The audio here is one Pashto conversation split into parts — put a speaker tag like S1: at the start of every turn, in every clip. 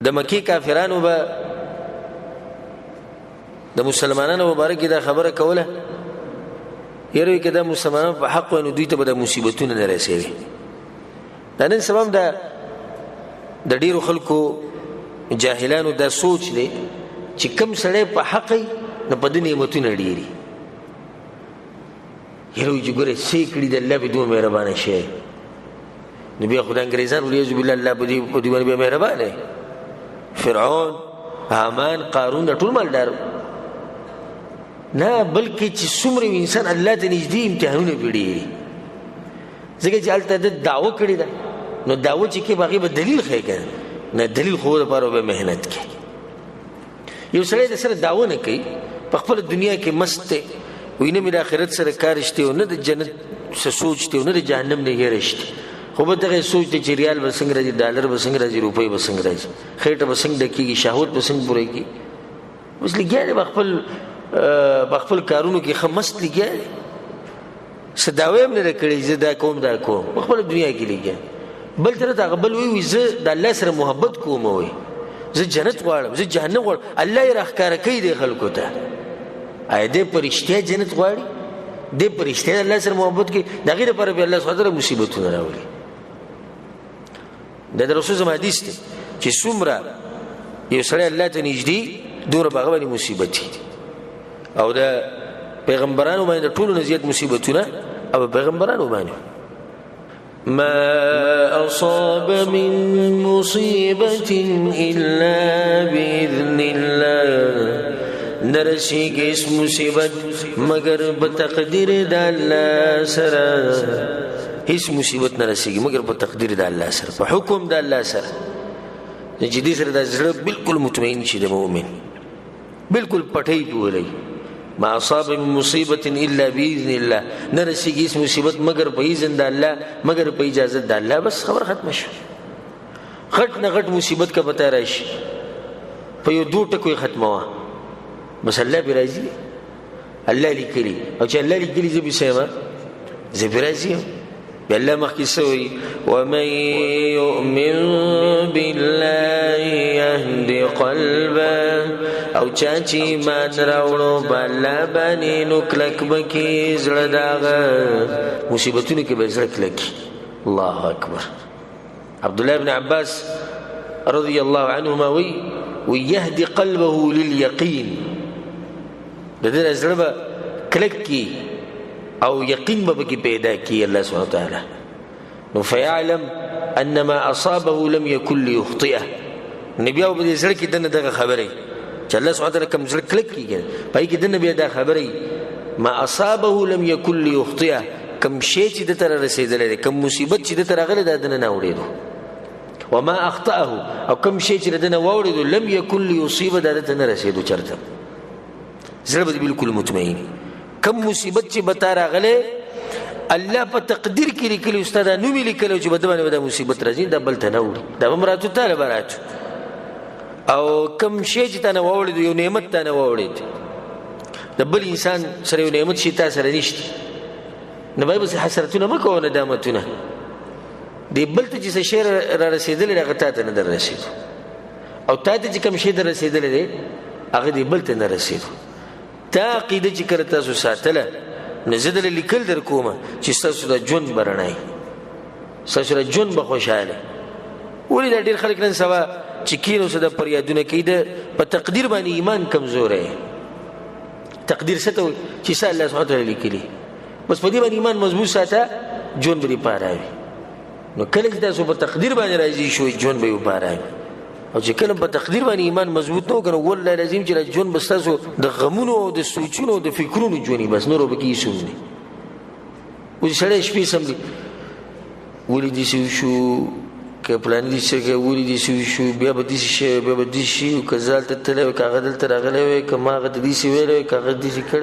S1: د مکی کافرانو به د مسلمانانو مبارک دا خبره کوله یره کې دا مسلمانانو په حق ونه دوی ته به د مصیبتونو نه رسېږي. دا نن سبا د ډیرو خلکو جاهلانو دا سوچ دی چې کم سړی په حق نه په دې نعمتونه ډیری یره چې ګوره سیکړي د الله په دوه مهربانه شي نو بیا خدای انګریزان ولیعوذ بالله الله په دې باندې بیا مهربان دی. فرعون، حامان، قارون دا ټول مالدارو نه بلکې چې څومره انسان الله ته نږدې امتحانونه پیډي ځکه چې هلته د دعوه کړې ده نو دعوه چې کې باغې به دلیل ښیي که نه دلیل خو دپاره به محنت کوي. یو سړی د سره دعوه نه کوي په خپله دنیا کې مست دی وایي نه مې د آخرت سره کار شته او نه د جنت څه سوچ دی او نه د جهنم نه هیره شته خو به دغه سوچ دی چې ریال به څنګه راځي، ډالر به څنګه راځي، روپۍ به څنګه راځي، خېټه به څنګه ډکېږي، شهوت به څنګه پوره کېږي. اوس لګیا دی په خپل کارونو کې ښه مست لګیا دی څه دعوه یې هم نه ده کړې زه دا کوم دا کوم په خپله دنیا کې لګیا. بل طرف ته هغه بل وایي زه د الله سره محبت کوم وایي زه جنت غواړم زه جهنم غواړم الله یې راښکاره کوي دی خلکو ته. آیا دی په رښتیا جنت غواړي؟ دی په رښتیا د الله سره محبت کوي؟ د هغې دپاره بیا الله سبحانه وتعالی مصیبتونه راولي. دا د رسول زما حدیث دی چې څومره یو سړی الله ته نږدې دومره په هغه باندې مصیبت دي او د پیغمبرانو باندې د ټولو نه زیات مصیبتونه او پیغمبرانو باندې. ما اصاب من مصیبت الا باذن الله نرسیږي اس مصیبت مگر په تقدیر د الله سره. هیڅ مصیبت نه رسیږي مگر په تقدیر د الله سره په حکم د الله سره. چې دې سره د زړه بالکل مطمئن شي د مؤمن بالکل پټۍ پولي ما اصاب من مصیبت الا باذن الله نرسیږي اس مصیبت مگر په اذن د الله مگر په اجازه د الله. بس خبر ختم شو. غټ نه غټ مصیبت کا پتا راشي په یو دوه ټکو ختمه بس الله به راځي الله لیکلي او چې الله لیکلي زه به سیمه زه به راځي بالله مخکې سوی ومن يؤمن بالله يهد قلبه او چا چې ایمان راوړو بالله باندې نو کلک بکې زړه د هغه مصیبتونو کې به زړه کلکي. الله اکبر. عبدالله بن عباس رضی الله عنهما ويهدي قلبه لليقين د دې زړه به کلک کی او یقین به کې پیدا کی الله سبحانه وتعالی نو فيعلم ان ما اصابه لم يكن ليخطئه. نبي او دې زړه کې دغه خبره چې الله سبحانه وتعالی کوم زړه کلک کیږي پای کې د نبی دا خبره ما اصابه لم يكن ليخطئه کوم شی چې د تر رسیدلې کوم مصیبت چې د تر غلې د نه وړېدو وما اخطأه او کوم شی چې د نه وړېدو لم يكن ليصيب د نه رسیدو چرته زړه به بالکل مطمئن. کم مصیبت چې بتا راغله الله په تقدیر کې لیکلی استاد نو مې لیکلو چې بده باندې مصیبت راځي دا بل ته نه وړي دا به مراتو تعالی برات او کم شی چې تنه وړي یو نعمت تنه وړي د بل انسان سره یو نعمت شي تاسو سره نشته نه به بس حسرتونه مکو نه دامتونه دی بل ته چې شی را رسیدل هغه ته نه در رسید او ته چې کم شی در رسیدل دی هغه دی بل ته نه رسید. تا عقیده چې کړه تاسو ساتله نه زه دلته لیکل در کومه چې تاسو د ژوند برنای تاسو د ژوند به خوشاله ولې دا ډېر خلک نن سبا چې کینو څه د پریادونه کوي د په تقدیر باندې ایمان کمزور دی. تقدیر څه ته وایي چې څه الله سبحانه وتعالی لیکلي بس په دې باندې ایمان مضبوط ساته ژوند به دې پاره وي. نو کله چې تاسو په تقدیر باندې راځي شوي ژوند به یې پاره وي او چې کله په تقدیر باندې ایمان مضبوط نه وکړو والله لازم چې ژوند بس تاسو د غمونو او د سوچونو او د فکرونو ژوندي بس نور به کې شو نه اوس سړی شپې سم دي ولې دې شو که پلان دې چې ولې دې شو بیا به دې شي او کزال ته تل کاغذ دلته راغلی وي که ما غد دې ویل کاغذ دې کړ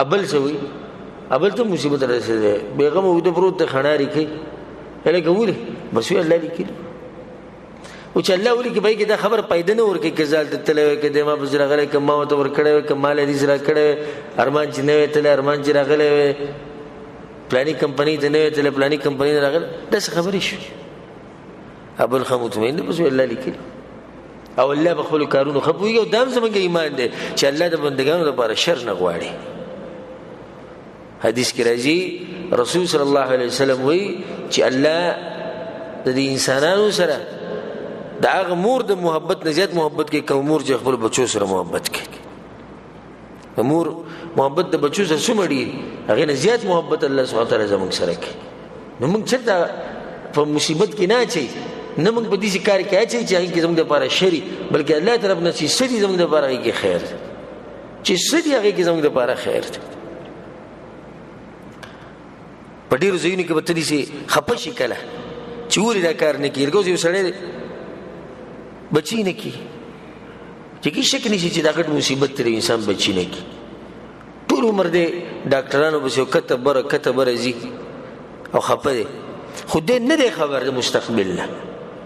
S1: ابل سوي ابل ته مصیبت رسېده بیغم او د پروت خناري کوي هله ګوري بس وی الله لیکي او چې الله ولي کې به کې دا خبر پیدا نه ورکې کزال ته تلوي کې د ما بزر غلې کما وته ور کړې کمال دې سره کړې ارمان چې نه وته ارمان چې راغلې پلاني کمپنی ته نه وته پلاني کمپنی راغله دا څه خبرې شو ابو الخمود مين بس الله لیکي او الله په خپل کارونو خپوي او دام زمونږ ایمان دی چې الله د بندگانو لپاره شر نه غواړي. حدیث کې راځي رسول صلی الله علیه وسلم وایي چې الله د دې انسانانو سره د هغه مور د محبت نه زیات محبت کوي کوم مور چې خپل بچو سره محبت کوي. مور محبت د بچو سره څومره ډېر هغې نه زیات محبت الله سبحانه وتعالی زموږ سره کوي. نو موږ چېرته په مصیبت کې نه اچوي، نه موږ په داسې کار کې اچوي چې هغې کې زموږ دپاره شر بلکې الله طرف نه چې څه دي زموږ دپاره هغې کې خیر دی، چې څه دي هغې کې زموږ دپاره خیر دی. په ډېرو ځایونو کې به ته داسې خفه شي کله چې ولې دا کار نه کېږي. لکه اوس یو سړی دی بچی نه کېږي چې کې شک نشي چې دا غټ مصیبت ترې انسان بچی نه کېږي. ټول عمر دی ډاکټرانو پسې کته بره ځي او خفه دی، خو دی نه دی خبر د مستقبل نه.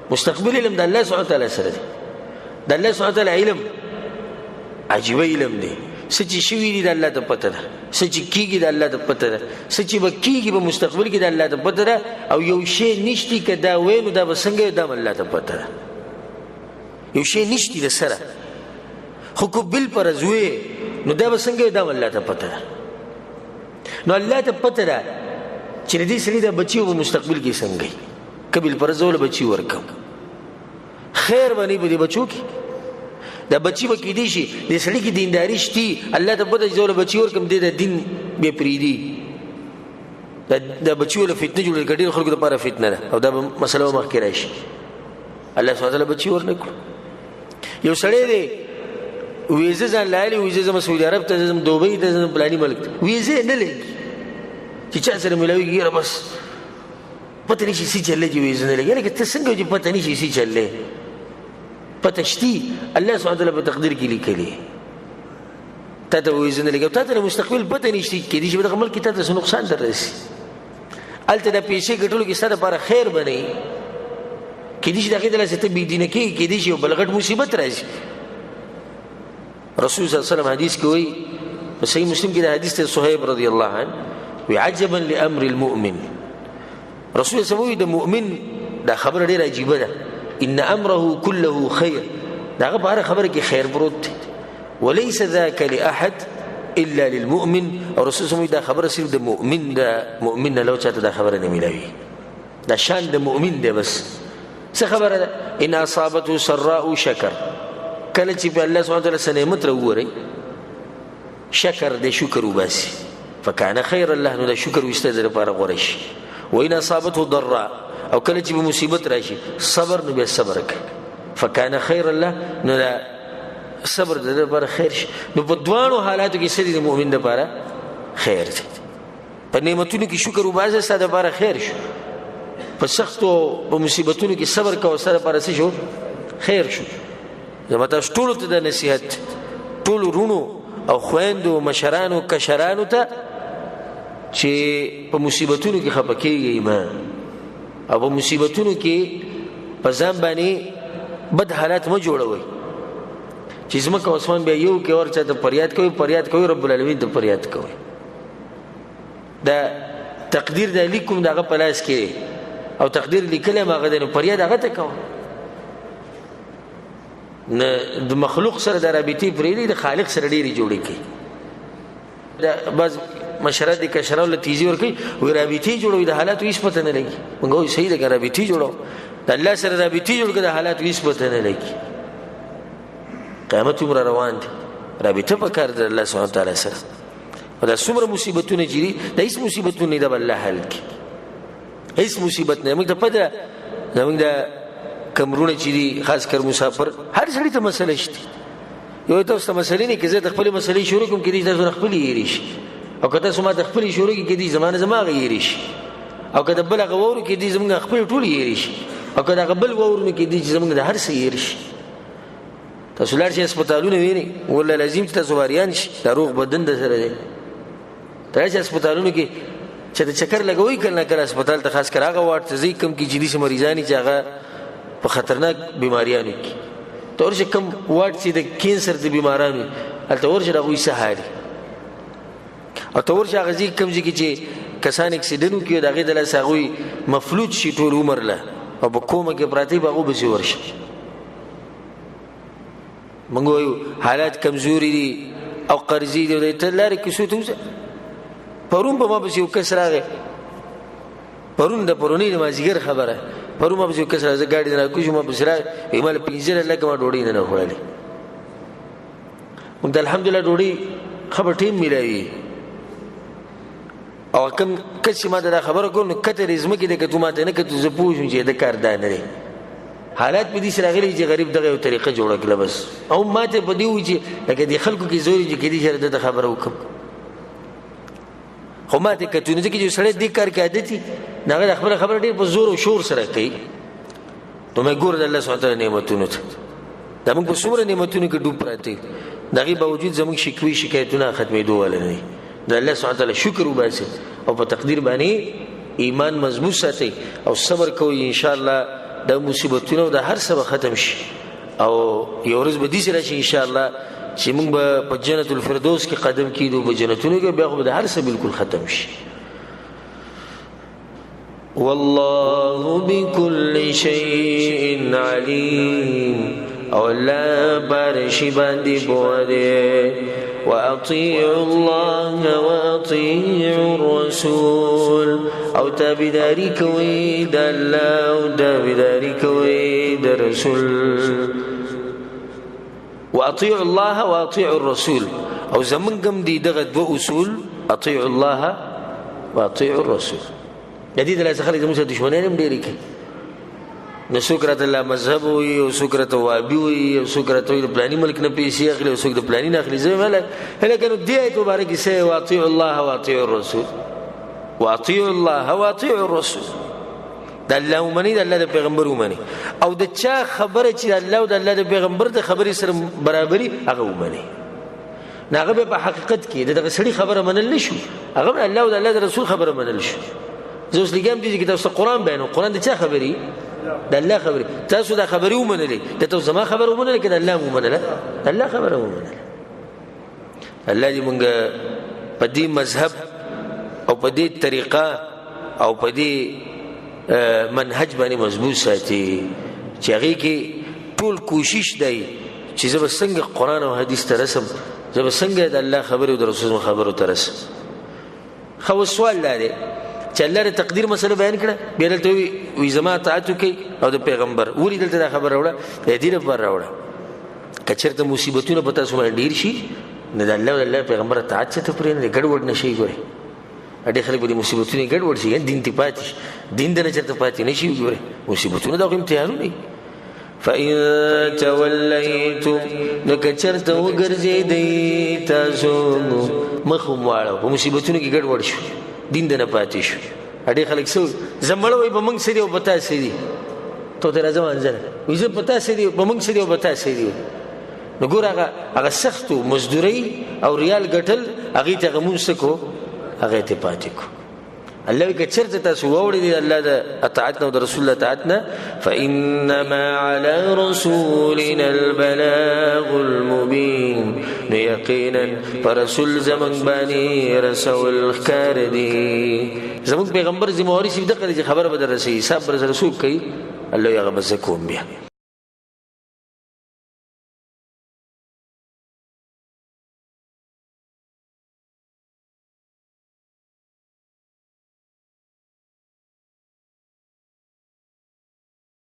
S1: مستقبل علم د الله سبحانه وتعالی سره دی. د الله سبحانه وتعالی علم عجیبه علم دی. څه چې شوي دي د الله ته پته ده، څه چې کېږي د الله ته پته ده، څه چې به کېږي په مستقبل کې د الله ته پته ده. او یو شی نشتی که دا وی نو دا به څنګه دا به الله ته پته ده. یو شی نشتی د سره خو که بالفرض وی نو دا به څنګه دا به الله ته پته ده. نو الله ته پته ده چې د دې سړي د بچي په مستقبل کې څنګه وي. که بالفرض وله بچي ورکم خیر به نه په دې بچو کې، دا بچی به کېدی شي د سړي کې دینداري شتي، الله ته پته چې زه وله بچي ورکړم دی د دین بې پرېږدي، دا بچي وله فتنه جوړوي. که ډېرو خلکو دپاره فتنه ده او دا به مسله به مخکې راشي. الله سبحانه وتعالی بچي ورنه کړو. یو سړی دی ویزه ځان لایلې ویزه ځم سعودي عرب ته ځم دوبۍ ته ځم فلاني ملک ته، ویزه یې نه لګي چې چا سره میلاوېږي یاره بس پته نه شي څه چللی چې ویزه نه لګي. لکه ته څنګه چې پته نه شي څه چللی پته شتي الله سبحانه وتعالی په تقدیر کې لیکلي تا ته ویزه نه لګي او تا ته د مستقبل پته نه شي کېدای شي په دغه ملک کې تا ته څه نقصان در رسي. هلته د پیسې ګټلو کې ستا دپاره خیر به نه وي، کېدای شي د هغې دلاسې ته بېدینه کېږي، کېدای شي یو بل غټ مصیبت راځي. رسول صلی الله علیه وسلم حدیث کې وایي په صحیح مسلم کې د حدیث ته صهیب رضی الله عنه وی عجبا لامر المؤمن. رسول صلی الله علیه وسلم وایي د مؤمن دا خبره ډېره عجیبه ده. ان امره كله خیر، دا هغه په هره خبره کې خیر پروت دی. وليس ذاك لاحد الا للمؤمن. او رسول صلی الله علیه وسلم دا خبره صرف د مؤمن نه لو چاته دا خبره نه ملاوي، دا شان د مؤمن دی. بس څه خبره ده؟ ان اصابته سراء شکر، کله چې په الله سبحانه وتعالی څه نعمت راووري شکر دی شکر وباسي فکان خیر الله، نو دا شکر ویسته د لپاره غوره شي. وان اصابته ضراء، او کله چې به مصیبت راشي صبر، نو بیا صبر کوي فکان خیر الله، نو دا صبر د لپاره خیر شي. نو په دواړو حالاتو کې څه دی د مؤمن لپاره خیر دی. په نعمتونو کې شکر وباسه ستا لپاره خیر شو، په سختو په مصیبتونو کې صبر کوه ستا لپاره څه شو خیر شو. زما تاسو ټولو ته د نصیحت، ټولو رونو او خویندو مشرانو کشرانو ته چې په مصیبتونو کې خفه کېږئ مه، او په مصیبتونو کې په ځان باندې بد حالات مه جوړوئ چې ځمکه او اسمان بیا یو کې اور چاته فریاد کوئ رب العالمین ته فریاد کوئ. دا تقدیر دا لیکم د هغه په لاس کې او تقدیر لیکلی هم هغه دی، نو فریاد هغه ته کوه. د مخلوق سره د رابطې پرېږدي، د خالق سره ډېرې جوړې کوي. دا بعض مشرات دي کشرانو له تیزي ورکوي وایي رابطې جوړوي، د حالاتو هېڅ پته نه لګي. موږ وایو صحیح ده که رابطې جوړوو، د الله سره رابطې جوړ کړه، د حالاتو هېڅ پته نه لګي. قیامت عمره روان دی، رابطه پکار ده الله سبحانه وتعالی سره. او دا څومره مصیبتونه چې دي دا هېڅ مصیبتونه نه ده به الله حل کړي، هېڅ مصیبت نه. موږ ته پته ده زموږ د کمرونه چې دي خاص کر مسافر هر سړي ته مسله شته. یو تاسو ته مسلې نه کې زه د خپلې مسلې شروع کوم کېدای تاسو نه خپلې هېرې شي، او که تاسو ما د خپلې شروع کړي کېدای زما نه زما هغه هېرې شي، او که د بل هغه واورو کېدای زموږ خپلې ټولې هېرې شي، او که د هغه بل واورو نه کېدای چې زموږ د هر څه هېر شي. تاسو لاړ شئ هسپتالونه وینئ، والله لازم چې تاسو واریان شي، دا روغ بدن در سره دی. ته راشئ هسپتالونو کې چې د چکر لګوئ کله نه کله هسپتال ته، خاص کر هغه واټ ته ځئ کوم کې چې داسې مریضان چې هغه په خطرناک بیماریانو کې، ته ورشئ کوم واټ چې د کینسر د بیمارانو هلته ورشئ د هغوی څه حال او ته ورشئ هغه ځای کوم ځای کې چې کسان اکسیډنټ وکړي د هغې د لاسه هغوی مفلوج شي ټول عمر له او په کومه کې پراته وي په هغو پسې ورشئ. موږ وایو حالات کمزوري دي او قرضې دي ته لارې کیسو ته وځه. پرون به ما پسې یو کس راغی، پرون د پرونۍ د مازدیګر خبره، پرون ما پسې یو کس راغی، زه ګاډي نه راکوشم، ما پسې راغی وایي ما له 15 لکه ما ډوډۍ نه خوړلې. موږ د الحمدلله ډوډۍ خبر ټیم میلاوي او کوم کس چې ما دا خبره کول نو کته رزمه کې د کته ماته نه کته زه پوه شم چې د کار دا نه لري. حالات په دې سره غلي چې غریب دغه یو طریقه جوړه کړه بس، او ماته په دې و چې لکه د خلکو کې زوري چې کدي شر د خبره وکم. خو ماته کته نه چې سړی دې کار کې عادتي نه خبره ډېر په زور او شور سره کوي. نو مې ګور د الله سبحانه وتعالى نعمتونو ته دا موږ په څومره نعمتونو کې ډوب پراته دغه باوجود زموږ شکوي شکایتونه ختمېدو ولا نه. د الله سبحانه وتعالى شکر وباسي او په تقدیر باندې ایمان مضبوط ساتي او صبر کوي. ان شاء الله د مصیبتونو د هر څه ختم شي او یو ورځ به دې سره شي ان شاء الله چې موږ په جنت الفردوس کې قدم کیدو، په جنتونو کې بیا خو د هر څه بالکل ختم شي. والله بكل شيء عليم او الله بارشي باندې بوده. واطيعوا الله واطيعوا الرسول او تابعداري کوي د الله او تابعداري کوي د رسول. واطيعوا الله واطيعوا الرسول او زمونږم دي دغه دوه اصول، اطيعوا الله واطيعوا الرسول. جديد لا خلک زموږ دشمنان هم ډېری کوي، نو سوکرت الله مذهب وي او سوکرت وابي وي او سوکرت د پلاني ملک نه پیسې اخلي او سوک د پلاني نه اخلي. زه ملک هلکه نو دی ایت مبارک سي واطيعوا الله واطيعوا الرسول، واطيعوا الله واطيعوا الرسول. د الله ومني، د الله د پیغمبر ومني، او د چا خبره چې الله او د الله د پیغمبر د خبرې سره برابري هغه ومني. هغه په حقیقت کې دغه سړي خبره منل نشو، هغه الله او د الله د رسول خبره منل شو. زه اوس لګم دي چې تاسو قرآن بیانو، قرآن د چا خبري؟ د الله خبري. تاسو دا خبري ومنلې، د تاسو زما خبره ومنلې کړه الله ومنله، د الله خبره ومنله. الله دې مونږ په دې مذهب او په دې طریقه او په دې منهج باندې مضبوط ساتي چې هغه کې ټول کوشش دی چې زه به څنګه قرآن او حدیث ته رسم، زه به څنګه د الله خبره او د رسول خبرو ته رسم. خو سوال لري چې الله ر تقدیر مسله بیان کړه، بیا دلته وی زما اطاعت کوي او د پیغمبر ولې دلته دا خبر راوړه د دې لپاره راوړه. کچرته مصیبتونه پتا سو باندې ډیر شي نه د الله او الله پیغمبر اطاعت ته پرې نه ګډوډ نشي. ګوره اډې خلک به مصیبتونه ګډوډ شي، دین تی پاتې دین دنه چرته پاتې نشي. ګوره مصیبتونه دا امتحانونه دي. فإن توليتم نکچرته وګرځي تاسو مخم واړو مصیبتونه کې ګډوډ شو، دین دنه پاتې شو. اډې خلک سو زمړ وي به موږ سړي او پتا سړي ته تر ځوان ځنه وي زه پتا سړي به موږ سړي او پتا سړي. نو ګور هغه سخت مزدوري او ریال ګټل هغه ته غمون سکو هغه ته پاتې کو. الله کې چرته تاسو ووري دي الله د اطاعتنا او د رسول الله اطاعتنا. فإنما على رسولنا البلاغ المبين، نو یقینا پر رسول زمون باندې رسول ښکار دي. زمون پیغمبر ذمہ واري چې دغه خبره به درسي حساب پر رسول کوي الله یې غبس کوم بیا.